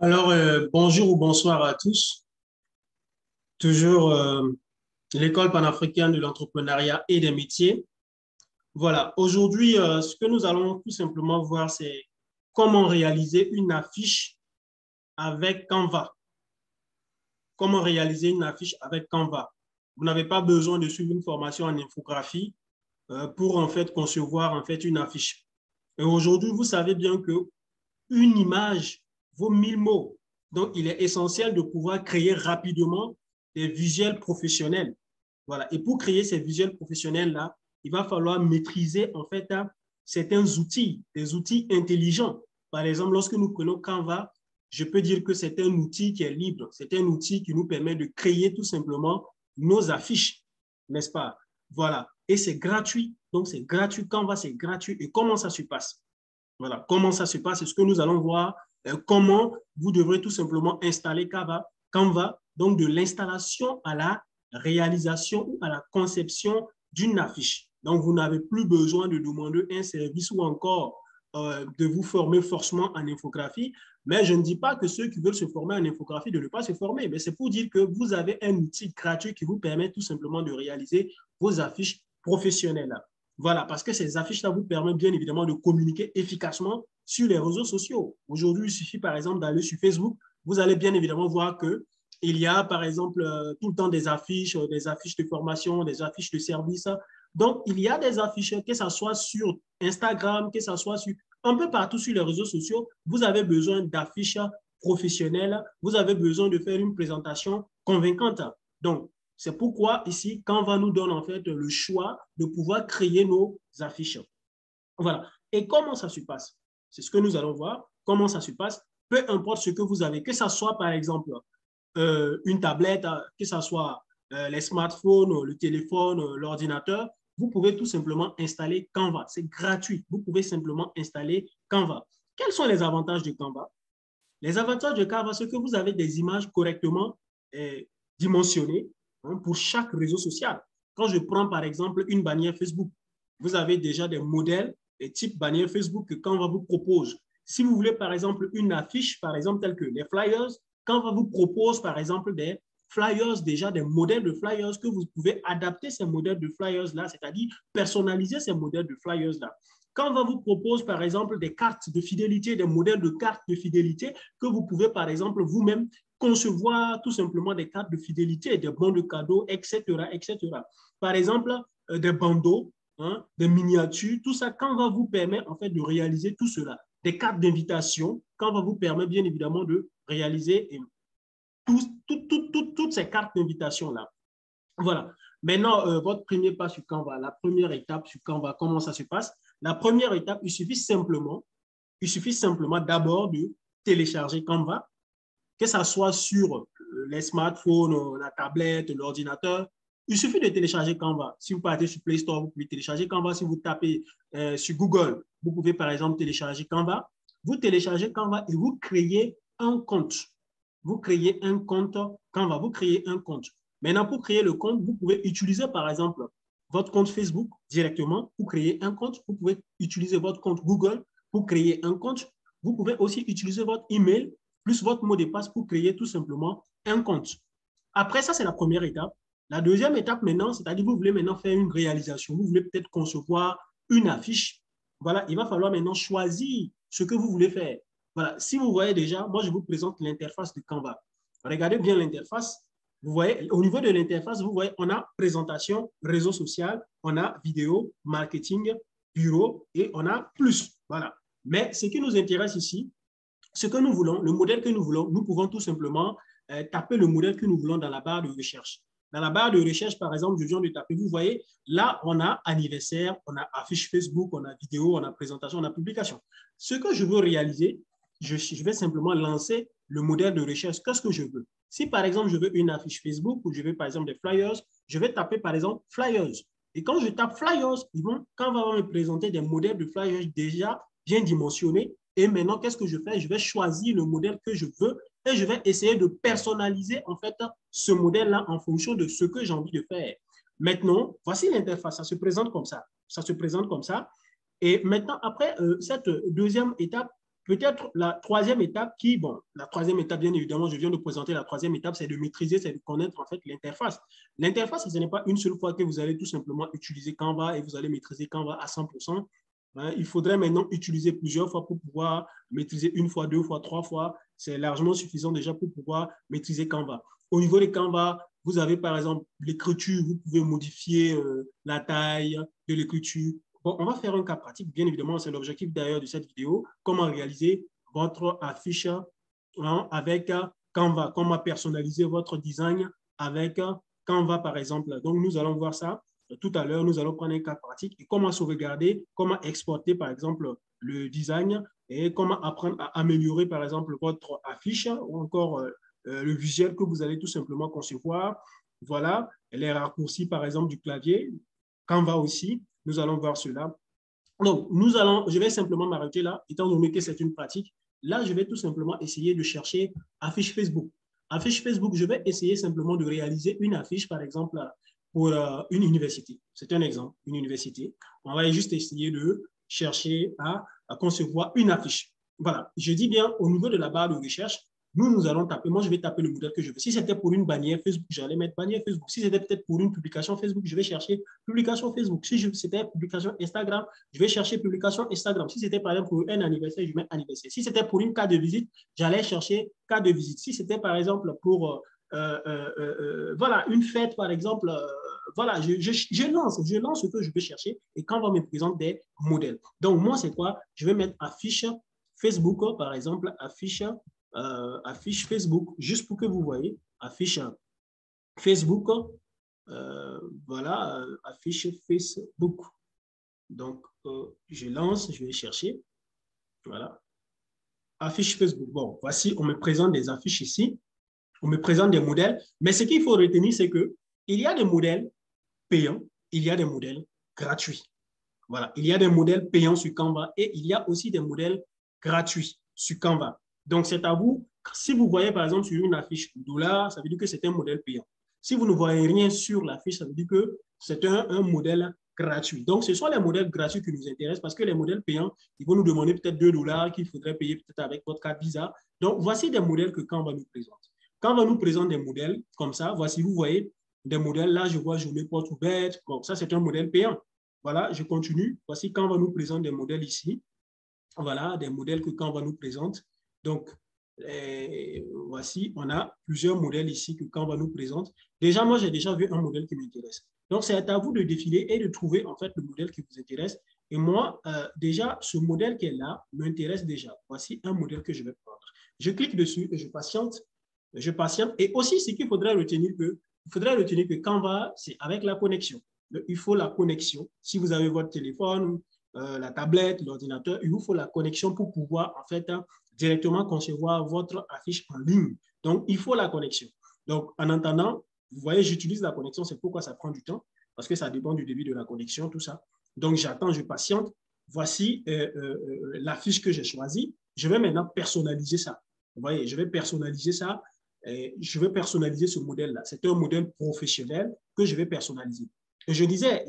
Alors, bonjour ou bonsoir à tous. Toujours l'école panafricaine de l'entrepreneuriat et des métiers. Voilà, aujourd'hui, ce que nous allons tout simplement voir, c'est comment réaliser une affiche avec Canva. Comment réaliser une affiche avec Canva. Vous n'avez pas besoin de suivre une formation en infographie pour en fait concevoir en fait une affiche. Et aujourd'hui, vous savez bien que une image vaut 1000 mots. Donc, il est essentiel de pouvoir créer rapidement des visuels professionnels. Voilà. Et pour créer ces visuels professionnels-là, il va falloir maîtriser en fait certains outils, des outils intelligents. Par exemple, lorsque nous prenons Canva, je peux dire que c'est un outil qui est libre. C'est un outil qui nous permet de créer tout simplement nos affiches, n'est-ce pas? Voilà. Et c'est gratuit. Donc, c'est gratuit. Canva, c'est gratuit. Et comment ça se passe? Voilà, comment ça se passe, c'est ce que nous allons voir. Comment vous devrez tout simplement installer Canva, donc de l'installation à la réalisation ou à la conception d'une affiche. Donc, vous n'avez plus besoin de demander un service ou encore de vous former forcément en infographie. Mais je ne dis pas que ceux qui veulent se former en infographie de ne pas se former, mais c'est pour dire que vous avez un outil gratuit qui vous permet tout simplement de réaliser vos affiches professionnelles. Voilà, parce que ces affiches-là vous permettent bien évidemment de communiquer efficacement sur les réseaux sociaux. Aujourd'hui, il suffit par exemple d'aller sur Facebook. Vous allez bien évidemment voir qu'il y a par exemple tout le temps des affiches de formation, des affiches de services. Donc, il y a des affiches, que ce soit sur Instagram, que ce soit sur un peu partout sur les réseaux sociaux. Vous avez besoin d'affiches professionnelles. Vous avez besoin de faire une présentation convaincante. Donc, c'est pourquoi ici, Canva nous donne en fait le choix de pouvoir créer nos affiches. Voilà. Et comment ça se passe? C'est ce que nous allons voir. Comment ça se passe? Peu importe ce que vous avez, que ce soit par exemple une tablette, que ce soit les smartphones, le téléphone, l'ordinateur, vous pouvez tout simplement installer Canva. C'est gratuit. Vous pouvez simplement installer Canva. Quels sont les avantages de Canva? Les avantages de Canva, c'est que vous avez des images correctement dimensionnées pour chaque réseau social. Quand je prends par exemple une bannière Facebook, vous avez déjà des modèles, des types bannières Facebook que Canva vous propose. Si vous voulez par exemple une affiche, par exemple telle que les flyers, Canva vous propose par exemple des flyers, déjà des modèles de flyers que vous pouvez adapter ces modèles de flyers-là, c'est-à-dire personnaliser ces modèles de flyers-là. Canva vous propose, par exemple, des cartes de fidélité, des modèles de cartes de fidélité que vous pouvez, par exemple, vous-même concevoir tout simplement des cartes de fidélité, des bons de cadeaux, etc., etc. Par exemple, des bandeaux, des miniatures, tout ça, Canva vous permet en fait de réaliser tout cela. Des cartes d'invitation, Canva vous permet bien évidemment de réaliser toutes ces cartes d'invitation-là. Voilà. Maintenant, votre premier pas sur Canva, la première étape sur Canva, comment ça se passe? La première étape, il suffit simplement d'abord de télécharger Canva, que ce soit sur les smartphones, la tablette, l'ordinateur. Il suffit de télécharger Canva. Si vous partez sur Play Store, vous pouvez télécharger Canva. Si vous tapez sur Google, vous pouvez par exemple télécharger Canva. Vous téléchargez Canva et vous créez un compte. Vous créez un compte Canva. Vous créez un compte. Maintenant, pour créer le compte, vous pouvez utiliser par exemple votre compte Facebook directement pour créer un compte. Vous pouvez utiliser votre compte Google pour créer un compte. Vous pouvez aussi utiliser votre email plus votre mot de passe pour créer tout simplement un compte. Après ça, c'est la première étape. La deuxième étape maintenant, c'est-à-dire vous voulez maintenant faire une réalisation. Vous voulez peut-être concevoir une affiche. Voilà, il va falloir maintenant choisir ce que vous voulez faire. Voilà, si vous voyez déjà, moi je vous présente l'interface de Canva. Regardez bien l'interface. Vous voyez, au niveau de l'interface, vous voyez, on a présentation, réseau social, on a vidéo, marketing, bureau et on a plus. Voilà. Mais ce qui nous intéresse ici, ce que nous voulons, le modèle que nous voulons, nous pouvons tout simplement taper le modèle que nous voulons dans la barre de recherche. Dans la barre de recherche, par exemple, je viens de taper, vous voyez, là, on a anniversaire, on a affiche Facebook, on a vidéo, on a présentation, on a publication. Ce que je veux réaliser, je vais simplement lancer le modèle de recherche. Qu'est-ce que je veux? Si, par exemple, je veux une affiche Facebook ou je veux, par exemple, des flyers, je vais taper, par exemple, flyers. Et quand je tape flyers, quand on va me présenter des modèles de flyers déjà bien dimensionnés. Et maintenant, qu'est-ce que je fais? Je vais choisir le modèle que je veux et je vais essayer de personnaliser en fait ce modèle-là en fonction de ce que j'ai envie de faire. Maintenant, voici l'interface. Ça se présente comme ça. Ça se présente comme ça. Et maintenant, après cette deuxième étape, Peut-être la troisième étape qui, bon, la troisième étape, bien évidemment, je viens de présenter la troisième étape, c'est de maîtriser, c'est de connaître en fait l'interface. L'interface, ce n'est pas une seule fois que vous allez tout simplement utiliser Canva et vous allez maîtriser Canva à 100%. Il faudrait maintenant utiliser plusieurs fois pour pouvoir maîtriser une fois, deux fois, trois fois. C'est largement suffisant déjà pour pouvoir maîtriser Canva. Au niveau de Canva, vous avez par exemple l'écriture, vous pouvez modifier la taille de l'écriture. Bon, on va faire un cas pratique, bien évidemment, c'est l'objectif d'ailleurs de cette vidéo, comment réaliser votre affiche avec Canva, comment personnaliser votre design avec Canva par exemple. Donc, nous allons voir ça tout à l'heure, nous allons prendre un cas pratique et comment sauvegarder, comment exporter par exemple le design et comment apprendre à améliorer par exemple votre affiche ou encore le visuel que vous allez tout simplement concevoir. Voilà, les raccourcis par exemple du clavier, Canva aussi, nous allons voir cela. Donc, je vais simplement m'arrêter là, étant donné que c'est une pratique. Là, je vais tout simplement essayer de chercher affiche Facebook. Affiche Facebook, je vais essayer simplement de réaliser une affiche, par exemple, pour une université. C'est un exemple, une université. On va juste essayer de chercher à concevoir une affiche. Voilà, je dis bien au niveau de la barre de recherche, nous allons taper, moi je vais taper le modèle que je veux. Si c'était pour une bannière Facebook, j'allais mettre bannière Facebook. Si c'était peut-être pour une publication Facebook, je vais chercher publication Facebook. Si c'était publication Instagram, je vais chercher publication Instagram. Si c'était par exemple pour un anniversaire, je mets anniversaire. Si c'était pour une carte de visite, j'allais chercher carte de visite. Si c'était par exemple pour voilà, une fête par exemple, voilà, je lance ce que je veux chercher et quand on me présente des modèles. Donc moi, c'est quoi? Je vais mettre affiche Facebook, par exemple, affiche Facebook, juste pour que vous voyez, affiche Facebook, voilà, affiche Facebook. Donc, je lance, je vais chercher, voilà, affiche Facebook. Bon, voici, on me présente des affiches ici, on me présente des modèles, mais ce qu'il faut retenir, c'est que il y a des modèles payants, il y a des modèles gratuits. Voilà, il y a des modèles payants sur Canva et il y a aussi des modèles gratuits sur Canva. Donc, c'est à vous. Si vous voyez, par exemple, sur une affiche $, ça veut dire que c'est un modèle payant. Si vous ne voyez rien sur l'affiche, ça veut dire que c'est un modèle gratuit. Donc, ce sont les modèles gratuits qui nous intéressent parce que les modèles payants, ils vont nous demander peut-être $2 qu'il faudrait payer peut-être avec votre carte Visa. Donc, voici des modèles que Canva nous présente. Canva nous présente des modèles comme ça. Voici, vous voyez, des modèles. Là, je vois journée porte ouverte. Bon, ça, c'est un modèle payant. Voilà, je continue. Voici Canva nous présente des modèles ici. Voilà, des modèles que Canva nous présente. Donc, voici, on a plusieurs modèles ici que Canva nous présente. Déjà, moi, j'ai déjà vu un modèle qui m'intéresse. Donc, c'est à vous de défiler et de trouver en fait le modèle qui vous intéresse. Et moi, déjà, ce modèle qui est là m'intéresse déjà. Voici un modèle que je vais prendre. Je clique dessus et je patiente. Je patiente. Et aussi, ce qu'il faudrait retenir que Canva, c'est avec la connexion. Il faut la connexion. Si vous avez votre téléphone, la tablette, l'ordinateur, il vous faut la connexion pour pouvoir en fait directement concevoir votre affiche en ligne. Donc, il faut la connexion. Donc, en attendant, vous voyez, j'utilise la connexion, c'est pourquoi ça prend du temps, parce que ça dépend du débit de la connexion, tout ça. Donc, j'attends, je patiente. Voici l'affiche que j'ai choisie. Je vais maintenant personnaliser ça. Vous voyez, je vais personnaliser ça. Je vais personnaliser ce modèle-là. C'est un modèle professionnel que je vais personnaliser. Et je disais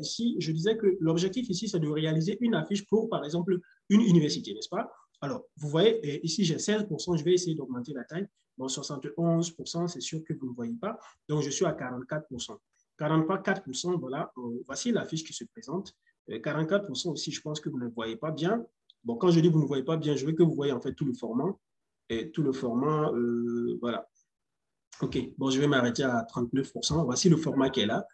que l'objectif ici, c'est de réaliser une affiche pour, par exemple, une université, n'est-ce pas? Alors, vous voyez, ici, j'ai 16%, je vais essayer d'augmenter la taille. Bon, 71%, c'est sûr que vous ne voyez pas. Donc, je suis à 44%. 44%, voilà, voici l'affiche qui se présente. 44% aussi, je pense que vous ne voyez pas bien. Bon, quand je dis vous ne voyez pas bien, je veux que vous voyez en fait tout le format. Et tout le format, voilà. OK, bon, je vais m'arrêter à 39%. Voici le format qui est là.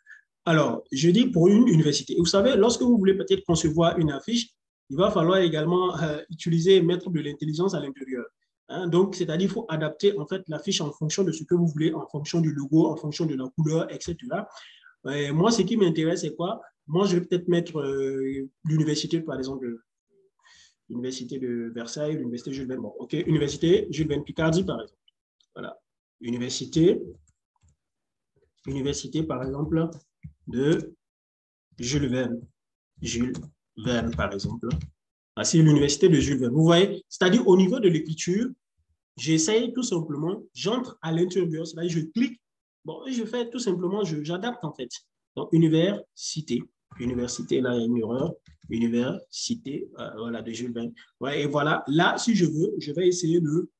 Alors, je dis pour une université. Vous savez, lorsque vous voulez peut-être concevoir une affiche, il va falloir également utiliser, mettre de l'intelligence à l'intérieur. Hein, donc, c'est-à-dire qu'il faut adapter en fait l'affiche en fonction de ce que vous voulez, en fonction du logo, en fonction de la couleur, etc. Moi, ce qui m'intéresse, c'est quoi? Moi, je vais peut-être mettre l'université, par exemple, l'université de Versailles, l'université Jules Verne. Bon, OK, université Jules Verne Picardie, par exemple. Voilà. Université, par exemple, de Jules Verne. Jules Verne, par exemple. C'est l'université de Jules Verne. Vous voyez, c'est-à-dire au niveau de l'écriture, j'essaye tout simplement, j'entre à l'intérieur, c'est-à-dire je clique, bon, je fais tout simplement, j'adapte en fait. Donc, université. Université, là, il y a une erreur. Université, voilà, de Jules Verne. Ouais, et voilà, là, si je veux, je vais essayer de,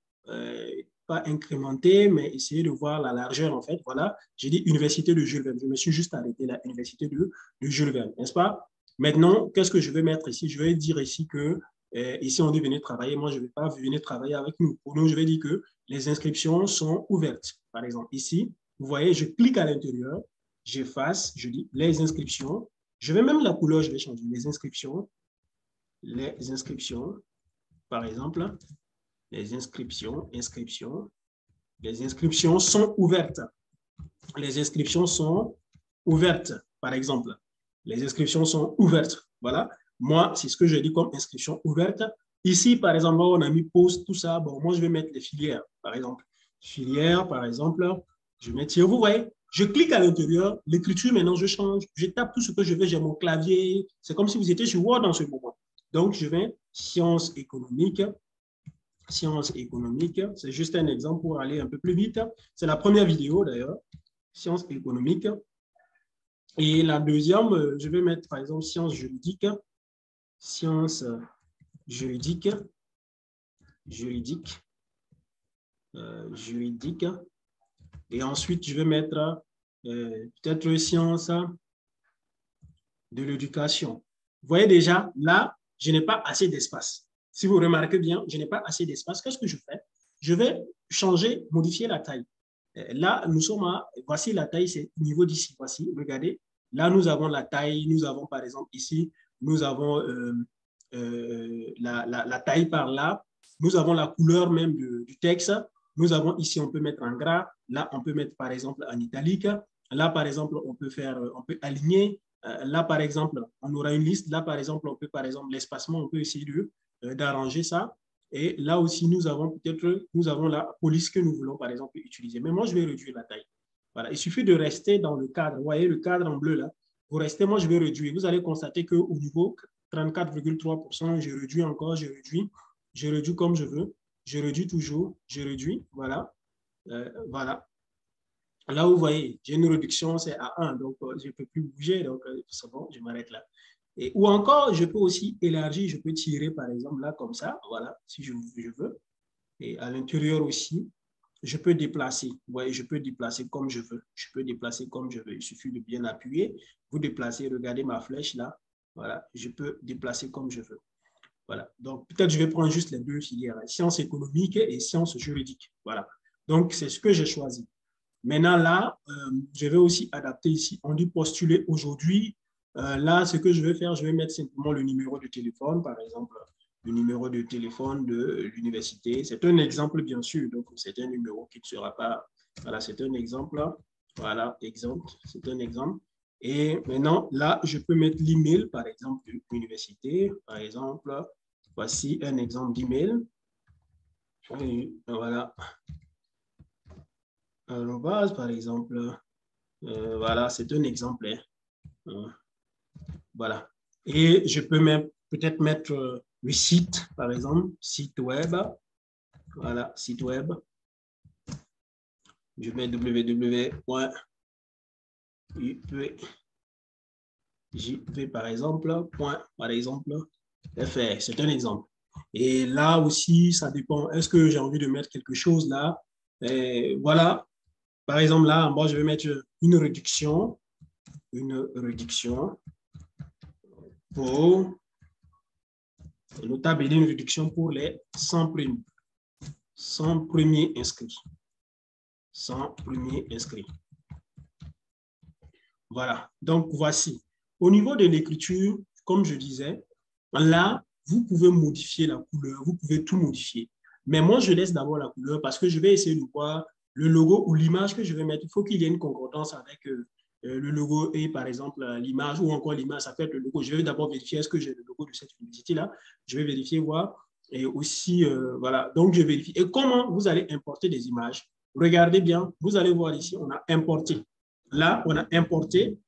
pas incrémenter, mais essayer de voir la largeur, en fait. Voilà, j'ai dit Université de Jules Verne. Je me suis juste arrêté là, Université de Jules Verne, n'est-ce pas? Maintenant, qu'est-ce que je vais mettre ici? Je vais dire ici que, ici, on dit venir travailler. Moi, je ne vais pas venir travailler avec nous. Pour nous, je vais dire que les inscriptions sont ouvertes. Par exemple, ici, vous voyez, je clique à l'intérieur, j'efface, je dis les inscriptions. Je vais même la couleur, je vais changer. Les inscriptions, par exemple, les inscriptions sont ouvertes. Les inscriptions sont ouvertes, par exemple. Les inscriptions sont ouvertes. Voilà. Moi, c'est ce que je dis comme inscription ouverte. Ici, par exemple, on a mis pause, tout ça. Bon, moi, je vais mettre les filières, par exemple. Filières, par exemple, je vais mettre, vous voyez, je clique à l'intérieur, l'écriture, maintenant, je change, je tape tout ce que je veux, j'ai mon clavier. C'est comme si vous étiez sur Word en ce moment. Donc, je vais sciences économiques. Sciences économiques, c'est juste un exemple pour aller un peu plus vite. C'est la première vidéo, d'ailleurs. Sciences économiques. Et la deuxième, je vais mettre, par exemple, sciences juridiques. Sciences juridiques. Juridiques. Juridiques. Et ensuite, je vais mettre peut-être sciences de l'éducation. Vous voyez déjà, là, je n'ai pas assez d'espace. Si vous remarquez bien, je n'ai pas assez d'espace. Qu'est-ce que je fais? Je vais changer, modifier la taille. Là, nous sommes à, voici la taille, c'est au niveau d'ici. Voici, regardez. Là, nous avons la taille, nous avons par exemple ici, nous avons la taille par là, nous avons la couleur même du texte. Nous avons ici, on peut mettre en gras. Là, on peut mettre par exemple en italique. Là, par exemple, on peut aligner. Là, par exemple, on aura une liste. Là, par exemple, on peut, par exemple, l'espacement, on peut essayer d'arranger ça. Et là aussi, nous avons peut-être, nous avons la police que nous voulons, par exemple, utiliser. Mais moi, je vais réduire la taille. Voilà. Il suffit de rester dans le cadre. Vous voyez le cadre en bleu là. Vous restez, moi, je vais réduire. Vous allez constater qu'au niveau 34,3%, je réduis encore, je réduis comme je veux. Je réduis toujours, je réduis. Voilà. Voilà. Là, vous voyez, j'ai une réduction, c'est à 1, donc je ne peux plus bouger, donc c'est bon, je m'arrête là. Et, ou encore, je peux aussi élargir, je peux tirer par exemple là comme ça, voilà, si je veux. Et à l'intérieur aussi, je peux déplacer. Vous voyez, je peux déplacer comme je veux. Je peux déplacer comme je veux. Il suffit de bien appuyer. Vous déplacez, regardez ma flèche là. Voilà, je peux déplacer comme je veux. Voilà. Donc, peut-être je vais prendre juste les deux filières, sciences économiques et sciences juridiques. Voilà. Donc, c'est ce que j'ai choisi. Maintenant, là, je vais aussi adapter ici. On dit postuler aujourd'hui. Là, ce que je vais faire, je vais mettre simplement le numéro de téléphone, par exemple, le numéro de téléphone de l'université. C'est un exemple, bien sûr. Donc, c'est un numéro qui ne sera pas... Voilà, c'est un exemple. Voilà, exemple. C'est un exemple. Et maintenant, là, je peux mettre l'email, par exemple, de l'université. Par exemple, voici un exemple d'email. Voilà. Base, par exemple. Voilà, c'est un exemple. Voilà. Et je peux même peut-être mettre le site, par exemple, site web. Voilà, site web. Je mets www.upjp, par exemple, .fr. C'est un exemple. Et là aussi, ça dépend. Est-ce que j'ai envie de mettre quelque chose là? Et voilà. Par exemple, là, moi, je vais mettre une réduction pour notable et une réduction pour les 100 premiers. 100 premiers inscrits. 100 premiers inscrits. Voilà. Donc, voici. Au niveau de l'écriture, comme je disais, là, vous pouvez modifier la couleur, vous pouvez tout modifier. Mais moi, je laisse d'abord la couleur parce que je vais essayer de voir le logo ou l'image que je vais mettre. Il faut qu'il y ait une concordance avec le logo et, par exemple, l'image ou encore l'image, ça peut être le logo. Je vais d'abord vérifier est-ce que j'ai le logo de cette université-là. Je vais vérifier, voir. Et aussi, voilà. Donc, je vérifie. Et comment vous allez importer des images? Regardez bien. Vous allez voir ici, on a importé. Là, on a importé.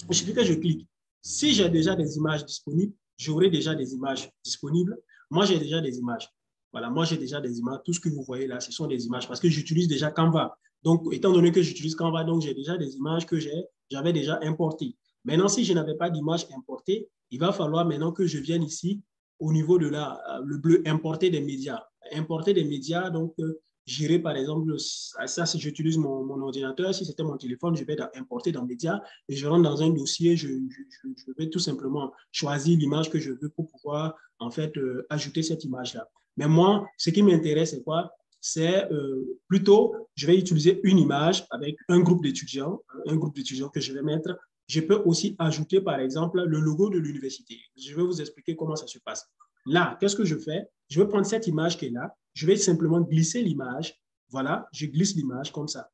Il suffit que je clique. Si j'ai déjà des images disponibles, j'aurai déjà des images disponibles. Moi, j'ai déjà des images. Voilà, moi, j'ai déjà des images. Tout ce que vous voyez là, ce sont des images parce que j'utilise déjà Canva. Donc, étant donné que j'utilise Canva, donc j'ai déjà des images que j'avais déjà importées. Maintenant, si je n'avais pas d'image importée, il va falloir maintenant que je vienne ici au niveau de le bleu, importer des médias. Importer des médias, donc j'irai par exemple, ça si j'utilise mon ordinateur, si c'était mon téléphone, je vais importer dans médias et je rentre dans un dossier, je vais tout simplement choisir l'image que je veux pour pouvoir en fait ajouter cette image-là. Mais moi, ce qui m'intéresse, c'est quoi? C'est plutôt, je vais utiliser une image avec un groupe d'étudiants que je vais mettre. Je peux aussi ajouter, par exemple, le logo de l'université. Je vais vous expliquer comment ça se passe. Là, qu'est-ce que je fais? Je vais prendre cette image qui est là. Je vais simplement glisser l'image. Voilà, je glisse l'image comme ça.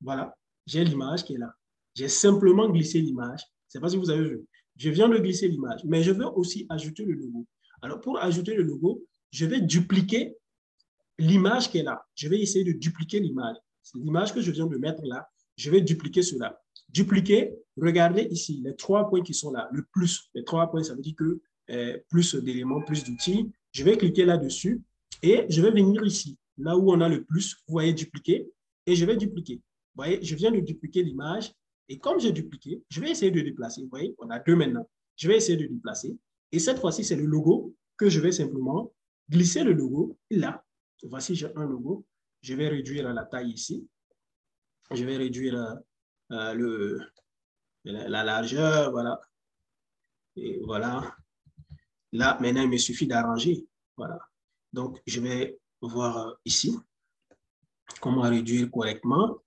Voilà, j'ai l'image qui est là. J'ai simplement glissé l'image. Je ne sais pas si vous avez vu. Je viens de glisser l'image, mais je veux aussi ajouter le logo. Alors, pour ajouter le logo, je vais dupliquer l'image qui est là. Je vais essayer de dupliquer l'image. L'image que je viens de mettre là, je vais dupliquer cela. Dupliquer, regardez ici, les 3 points qui sont là, le plus. Les 3 points, ça veut dire que plus d'éléments, plus d'outils. Je vais cliquer là-dessus et je vais venir ici, là où on a le plus, vous voyez dupliquer, et je vais dupliquer. Vous voyez, je viens de dupliquer l'image et comme j'ai dupliqué, je vais essayer de déplacer. Vous voyez, on a 2 maintenant. Je vais essayer de déplacer et cette fois-ci, c'est le logo que je vais simplement glisser le logo là. Voici, j'ai un logo. Je vais réduire la taille ici. Je vais réduire la largeur, voilà. Et voilà. Là, maintenant, il me suffit d'arranger. Voilà. Donc, je vais voir ici comment réduire correctement.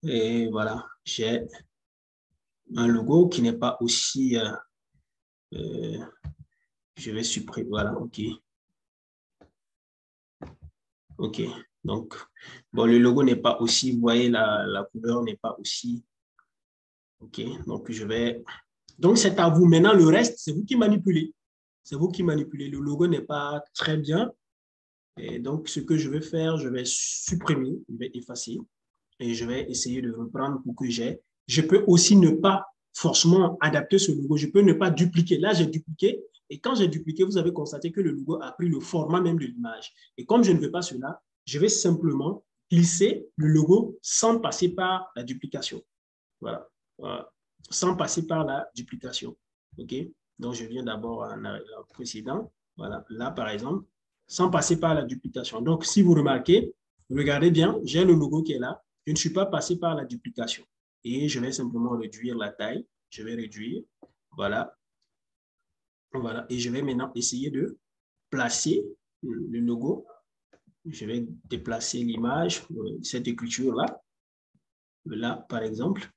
Et voilà, j'ai un logo qui n'est pas aussi... je vais supprimer. Voilà, OK. OK. Donc, bon, le logo n'est pas aussi... Vous voyez, la couleur n'est pas aussi... OK. Donc, je vais... Donc, c'est à vous. Maintenant, le reste, c'est vous qui manipulez. C'est vous qui manipulez. Le logo n'est pas très bien. Et donc, ce que je vais faire, je vais supprimer, je vais effacer et je vais essayer de reprendre pour que j'ai. Je peux aussi ne pas forcément adapter ce logo. Je peux ne pas dupliquer. Là, j'ai dupliqué. Et quand j'ai dupliqué, vous avez constaté que le logo a pris le format même de l'image. Et comme je ne veux pas cela, je vais simplement glisser le logo sans passer par la duplication. Voilà. Voilà. Sans passer par la duplication. OK? Donc, je viens d'abord à la précédent. Voilà. Là, par exemple, sans passer par la duplication. Donc, si vous remarquez, regardez bien, j'ai le logo qui est là. Je ne suis pas passé par la duplication. Et je vais simplement réduire la taille. Je vais réduire. Voilà. Voilà. Et je vais maintenant essayer de placer le logo. Je vais déplacer l'image, cette écriture-là. Là, par exemple,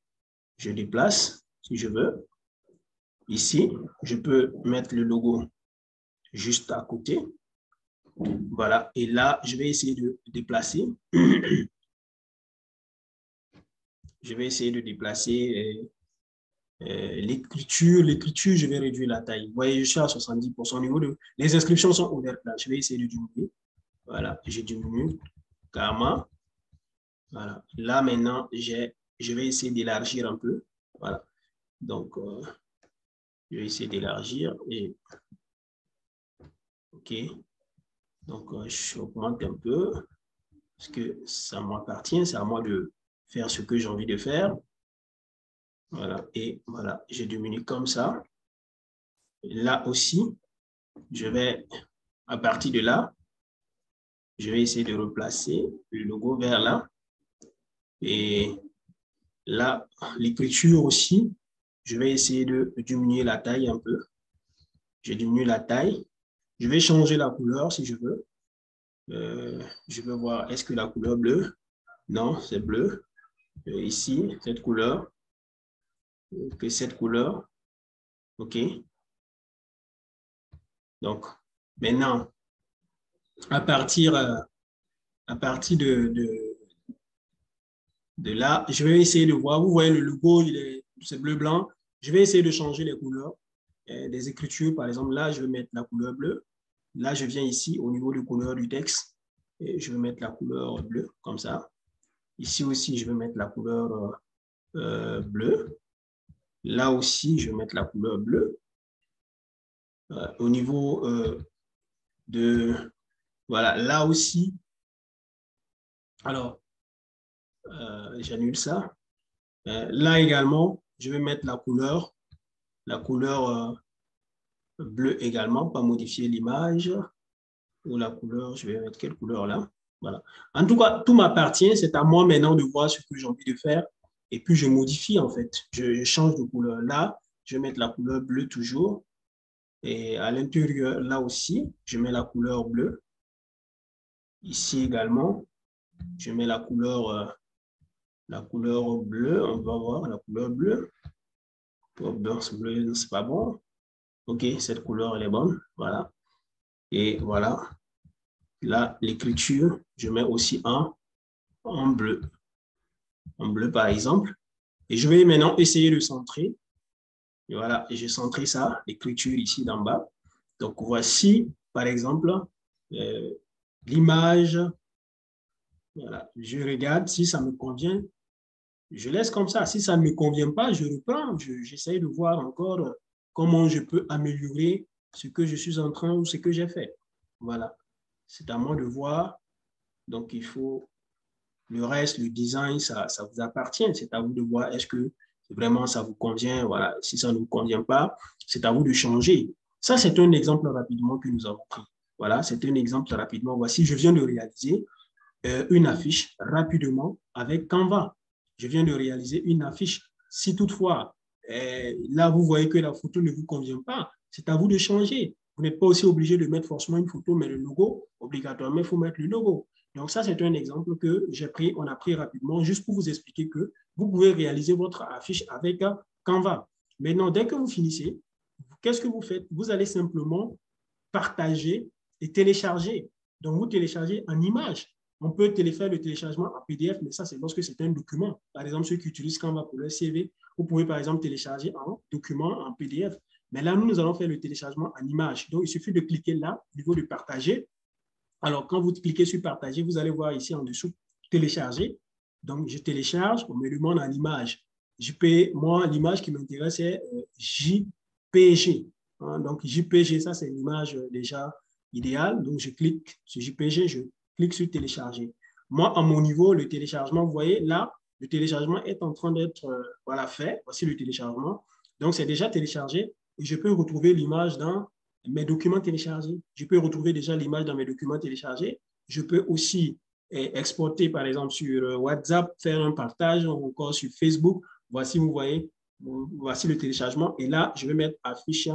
je déplace si je veux. Ici, je peux mettre le logo juste à côté. Voilà. Et là, je vais essayer de déplacer. Je vais essayer de déplacer l'écriture. L'écriture, je vais réduire la taille. Vous voyez, je suis à 70%. Au niveau de... Les inscriptions sont ouvertes là. Je vais essayer de diminuer. Voilà, je diminue carrément. Voilà. Là, maintenant, je vais essayer d'élargir un peu. Voilà. Donc, je vais essayer d'élargir. Et... OK. Donc, je augmente un peu parce que ça m'appartient. C'est à moi de faire ce que j'ai envie de faire. Voilà. Et voilà, je diminue comme ça. Là aussi, je vais, à partir de là, je vais essayer de replacer le logo vers là. Et là, l'écriture aussi, je vais essayer de diminuer la taille un peu. Je diminue la taille. Je vais changer la couleur si je veux. Je vais voir, est-ce que la couleur bleue? Non, c'est bleu. Ici, cette couleur. Que cette couleur. OK. Donc, maintenant, à partir de là, je vais essayer de voir. Vous voyez, le logo, c'est bleu-blanc. Je vais essayer de changer les couleurs des écritures. Par exemple, là, je vais mettre la couleur bleue. Là, je viens ici au niveau de couleur du texte. Et je vais mettre la couleur bleue, comme ça. Ici aussi, je vais mettre la couleur bleue. Là aussi, je vais mettre la couleur bleue. Au niveau de... Voilà, là aussi. Alors, j'annule ça. Là également, je vais mettre la couleur la couleur bleue également, pas modifier l'image. Ou la couleur, je vais mettre quelle couleur là? Voilà. En tout cas, tout m'appartient. C'est à moi maintenant de voir ce que j'ai envie de faire. Et puis, je modifie en fait. Je change de couleur. Là, je vais mettre la couleur bleue toujours. Et à l'intérieur, là aussi, je mets la couleur bleue. Ici également, je mets la couleur bleue. On va voir la couleur bleue. Bleu, c'est pas bon. OK, cette couleur, elle est bonne. Voilà. Et voilà. Là, l'écriture, je mets aussi en bleu. En bleu, par exemple. Et je vais maintenant essayer de centrer. Et voilà, et j'ai centré ça, l'écriture ici d'en bas. Donc, voici, par exemple, l'image. Voilà, je regarde si ça me convient. Je laisse comme ça. Si ça ne me convient pas, je reprends. J'essaie de voir encore comment je peux améliorer ce que je suis en train ou ce que j'ai fait. Voilà, c'est à moi de voir. Donc, il faut le reste, le design, ça vous appartient. C'est à vous de voir est-ce que vraiment ça vous convient. Voilà. Si ça ne vous convient pas, c'est à vous de changer. Ça, c'est un exemple rapidement que nous avons pris. Voilà, c'est un exemple rapidement. Voici, je viens de réaliser une affiche rapidement avec Canva. Je viens de réaliser une affiche. Si toutefois, là, vous voyez que la photo ne vous convient pas, c'est à vous de changer. Vous n'êtes pas aussi obligé de mettre forcément une photo, mais le logo, obligatoirement, il faut mettre le logo. Donc, ça, c'est un exemple que on a pris rapidement, juste pour vous expliquer que vous pouvez réaliser votre affiche avec Canva. Maintenant, dès que vous finissez, qu'est-ce que vous faites? Vous allez simplement partager et télécharger. Donc, vous téléchargez en image. On peut faire le téléchargement en PDF, mais ça, c'est lorsque c'est un document. Par exemple, ceux qui utilisent Canva pour leur CV, vous pouvez, par exemple, télécharger en document, en PDF. Mais là, nous allons faire le téléchargement en image. Donc, il suffit de cliquer là, au niveau de partager. Alors, quand vous cliquez sur partager, vous allez voir ici en dessous, télécharger. Donc, je télécharge, on me demande en image. Moi, l'image qui m'intéresse, c'est JPG. Donc, JPG, ça, c'est l'image déjà idéale. Donc, je clique sur JPG, je clique sur télécharger. Moi, à mon niveau, le téléchargement, vous voyez, là, le téléchargement est en train d'être voilà, fait. Voici le téléchargement. Donc, c'est déjà téléchargé et je peux retrouver l'image dans mes documents téléchargés. Je peux retrouver déjà l'image dans mes documents téléchargés. Je peux aussi exporter, par exemple, sur WhatsApp, faire un partage ou encore sur Facebook. Voici, vous voyez, voici le téléchargement. Et là, je vais mettre affiche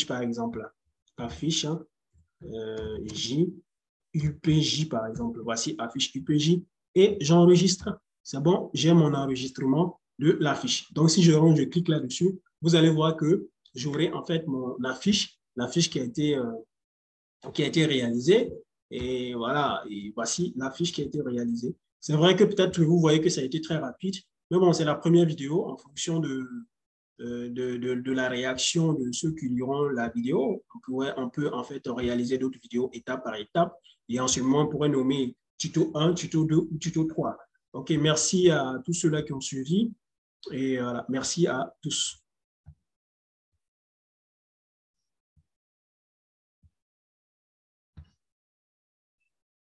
par exemple. Affiche UPJ, par exemple. Voici affiche UPJ et j'enregistre. C'est bon, j'ai mon enregistrement de l'affiche. Donc, si je clique là-dessus, vous allez voir que j'aurai en fait mon affiche, l'affiche qui a été réalisée. Et voilà, et voici l'affiche qui a été réalisée. C'est vrai que peut-être vous voyez que ça a été très rapide, mais bon, c'est la première vidéo en fonction de la réaction de ceux qui liront la vidéo. On peut en fait réaliser d'autres vidéos étape par étape et en ce moment, on pourrait nommer tuto 1, tuto 2 ou tuto 3. OK, merci à tous ceux-là qui ont suivi et voilà, merci à tous.